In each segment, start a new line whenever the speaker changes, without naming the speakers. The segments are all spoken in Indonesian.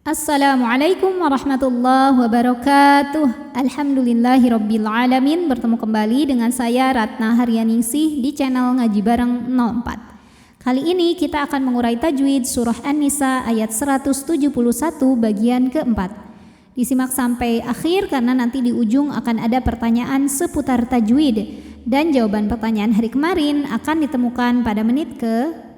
Assalamualaikum warahmatullahi wabarakatuh. Alhamdulillahirabbil alamin. Bertemu kembali dengan saya Ratna Haryaningsih di channel Ngaji Bareng 04. Kali ini kita akan mengurai tajwid surah An-Nisa ayat 171 bagian keempat. Disimak sampai akhir karena nanti di ujung akan ada pertanyaan seputar tajwid dan jawaban pertanyaan hari kemarin akan ditemukan pada menit ke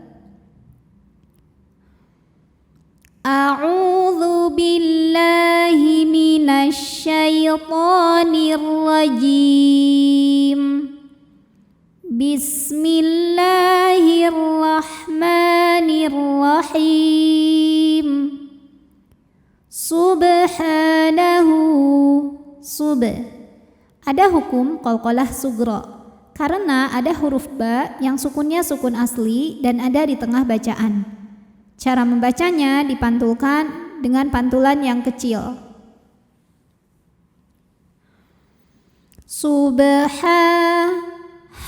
A'udzu billahi minasy syaithanir rajim. Bismillahirrahmanirrahim. Subhanahu. Ada hukum qalqalah sughra karena ada huruf ba yang sukunnya sukun asli dan ada di tengah bacaan. Cara membacanya dipantulkan dengan pantulan yang kecil.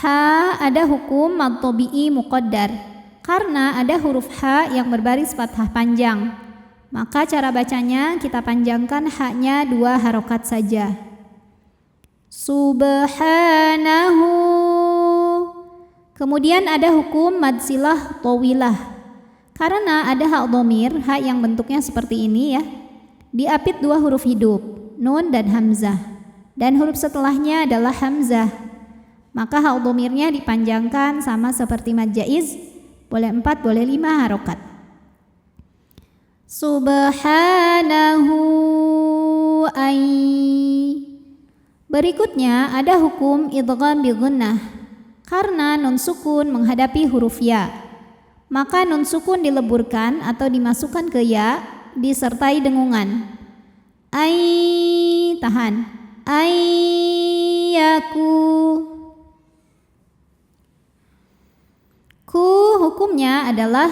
Ha ada hukum mad tabi'i muqaddar karena ada huruf ha yang berbaris fathah panjang. Maka cara bacanya kita panjangkan ha-nya 2 harokat saja. Subhanahu. Kemudian ada hukum mad silah tawilah. Karena ada hak dhamir, hak yang bentuknya seperti ini ya, diapit 2 huruf hidup, nun dan hamzah, dan huruf setelahnya adalah hamzah. Maka hak dhamirnya dipanjangkan sama seperti mad jaiz, boleh 4, boleh 5 harokat. Subhanahu ay. Berikutnya ada hukum idgham bi gunnah. Karena nun sukun menghadapi huruf ya, maka nun sukun dileburkan atau dimasukkan ke ya disertai dengungan. Ai, tahan. Ayyaku. Hukumnya adalah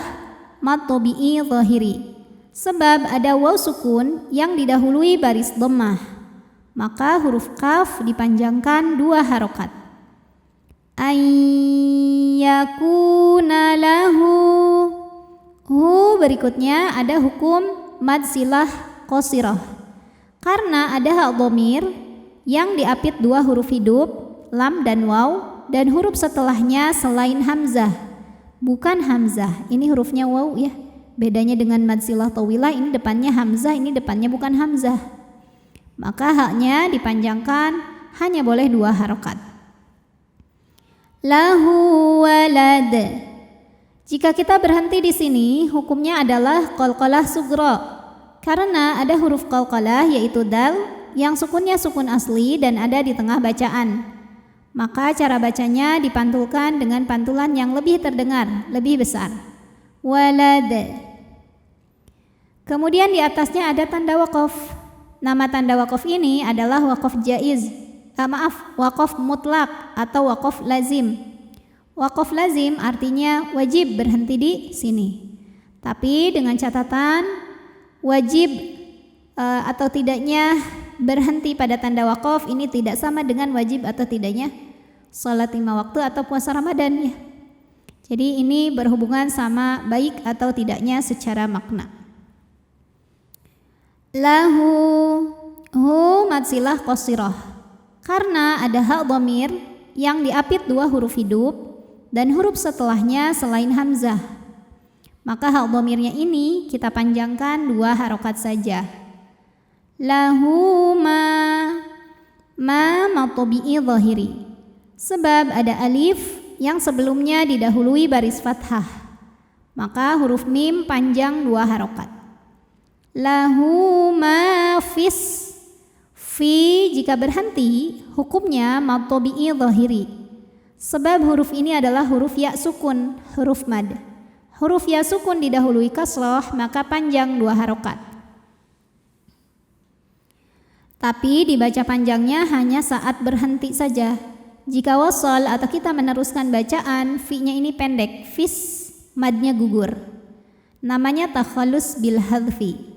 mad tabi'i zahiri. Sebab ada waw sukun yang didahului baris dhammah. Maka huruf kaf dipanjangkan 2 harokat. Ayyakuna lahu. Berikutnya ada hukum mad silah qasirah. Karena ada hak dhamir yang diapit 2 huruf hidup, lam dan waw, dan huruf setelahnya selain hamzah, bukan hamzah. Ini hurufnya waw ya. Bedanya dengan mad silah tawilah, ini depannya hamzah, ini depannya bukan hamzah. Maka haknya dipanjangkan hanya boleh 2 harokat. Lahu walad. Jika kita berhenti di sini, hukumnya adalah qalqalah sughra. Karena ada huruf qalqalah yaitu dal yang sukunnya sukun asli dan ada di tengah bacaan. Maka cara bacanya dipantulkan dengan pantulan yang lebih terdengar, lebih besar. Walad. Kemudian di atasnya ada tanda waqaf. Nama tanda waqaf ini adalah waqaf jaiz. Waqaf mutlak atau waqaf lazim. Waqaf lazim artinya wajib berhenti di sini. Tapi dengan catatan wajib atau tidaknya berhenti pada tanda waqaf ini tidak sama dengan wajib atau tidaknya salat 5 waktu atau puasa Ramadan ya. Jadi ini berhubungan sama baik atau tidaknya secara makna. Lahu mad silah qasirah. Karena ada hak dhamir yang diapit 2 huruf hidup dan huruf setelahnya selain hamzah. Maka hak dhamirnya ini kita panjangkan 2 harokat saja. Lahu ma tabi'i zahiri. Sebab ada alif yang sebelumnya didahului baris fathah. Maka huruf mim panjang 2 harokat. Lahu ma fis. Fi jika berhenti hukumnya mad tabi'i zahiri. Sebab huruf ini adalah huruf ya sukun, huruf mad. Huruf ya sukun didahului kasrah maka panjang 2 harokat. Tapi dibaca panjangnya hanya saat berhenti saja. Jika wasal atau kita meneruskan bacaan, fi-nya ini pendek, fis, madnya gugur. Namanya takhallus bil hadfi.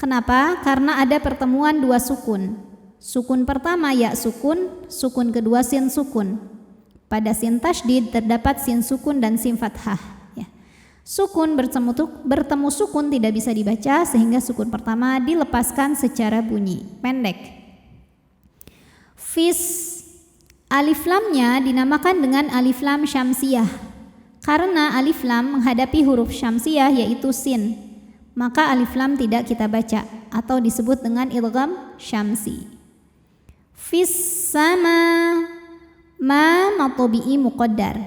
Kenapa? Karena ada pertemuan 2 sukun. Sukun pertama ya sukun, sukun kedua sin sukun. Pada sin tasydid terdapat sin sukun dan sin fathah ya. Sukun bertemu sukun tidak bisa dibaca sehingga sukun pertama dilepaskan secara bunyi pendek. Fis, alif lamnya dinamakan dengan alif lam syamsiyah karena alif lam menghadapi huruf syamsiyah yaitu sin, maka alif lam tidak kita baca atau disebut dengan idgham syamsi. Fis sama, ma matobi'i muqaddar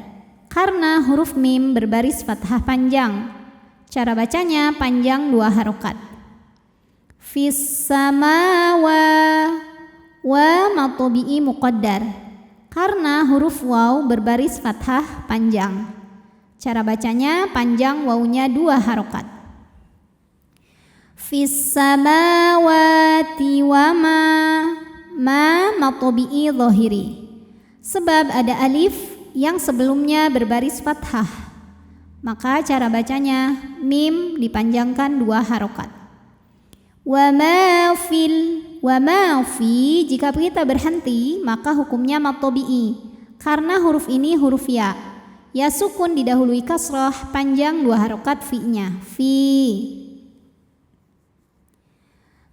karena huruf mim berbaris fathah panjang. Cara bacanya panjang 2 harokat. Fis samawa, wa matobi'i muqaddar karena huruf waw berbaris fathah panjang. Cara bacanya panjang wawnya 2 harokat. Fis samawati wa ma matobi'i zahiri sebab ada alif yang sebelumnya berbaris fathah, maka cara bacanya mim dipanjangkan 2 harokat. Wa ma fi jika kita berhenti maka hukumnya matobi'i karena huruf ini huruf ya. Ya sukun didahului kasrah panjang 2 harokat fi-nya fi.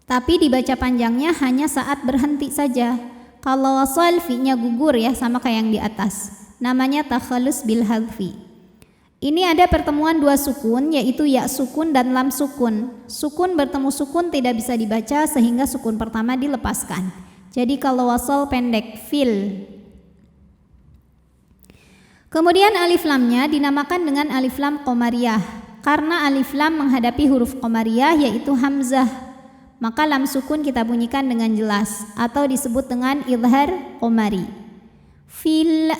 Tapi dibaca panjangnya hanya saat berhenti saja. Kalau wasal fi-nya gugur ya sama kayak yang di atas. Namanya takhallus bil hadfi. Ini ada pertemuan 2 sukun yaitu ya sukun dan lam sukun. Sukun bertemu sukun tidak bisa dibaca sehingga sukun pertama dilepaskan. Jadi kalau wasal pendek fil. Kemudian alif lamnya dinamakan dengan alif lam qamariyah karena alif lam menghadapi huruf qamariyah yaitu hamzah. Maka lam sukun kita bunyikan dengan jelas atau disebut dengan idhar qamari. Fil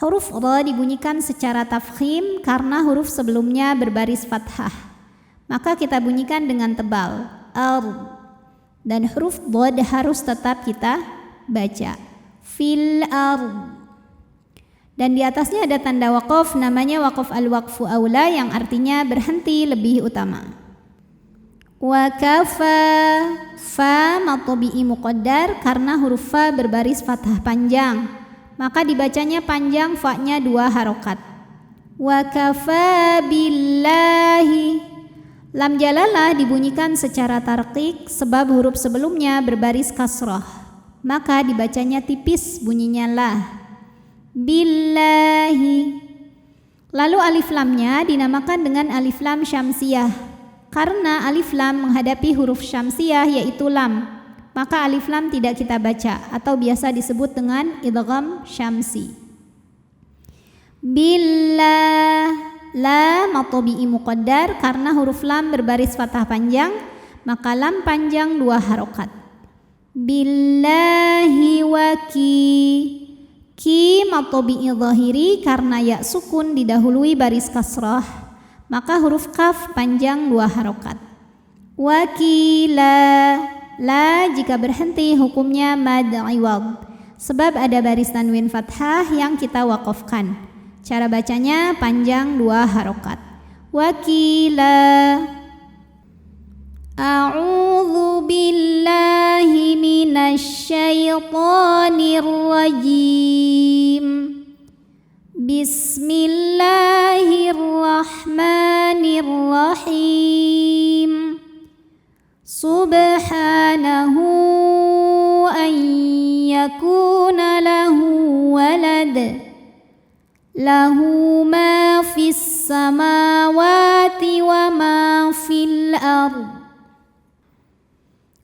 huruf ra dibunyikan secara tafkhim karena huruf sebelumnya berbaris fathah, maka kita bunyikan dengan tebal dan huruf dhad harus tetap kita baca fil dan di atasnya ada tanda waqaf namanya waqaf al-waqfu aula yang artinya berhenti lebih utama. Wa kafa, fa matobi'i muqaddar karena huruf fa berbaris fathah panjang, maka dibacanya panjang fa-nya 2 harokat. Wa kafa billahi, lam jalalah dibunyikan secara tarqiq sebab huruf sebelumnya berbaris kasrah, maka dibacanya tipis bunyinya lah. Billahi. Lalu alif lamnya dinamakan dengan alif lam syamsiyah karena alif lam menghadapi huruf syamsiyah yaitu lam, maka alif lam tidak kita baca atau biasa disebut dengan idgham syamsi. Billah, la matobi'i muqaddar karena huruf lam berbaris fathah panjang, maka lam panjang 2 harokat. Billahi ki matobi'i zahiri karena ya sukun didahului baris kasrah, maka huruf kaf panjang 2 harokat. Wakila, la jika berhenti hukumnya mad iwad sebab ada baris tanwin fathah yang kita waqafkan. Cara bacanya panjang 2 harokat. Wakila, a'udzu billahi minasyaitonir rajim. Bismillahirrahmanirrahim. Subhanahu an yakuna lahu walad. Lahu ma fis samawati wa ma fil ard.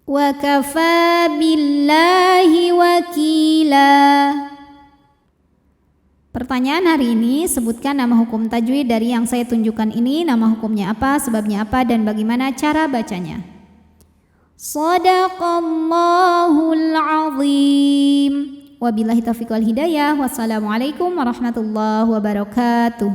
Wa kafa billahi wakila. Pertanyaan hari ini, sebutkan nama hukum tajwid dari yang saya tunjukkan ini, nama hukumnya apa, sebabnya apa, dan bagaimana cara bacanya. Shadaqallahul azim. Wabillahi taufiq wal hidayah. Wassalamualaikum warahmatullahi wabarakatuh.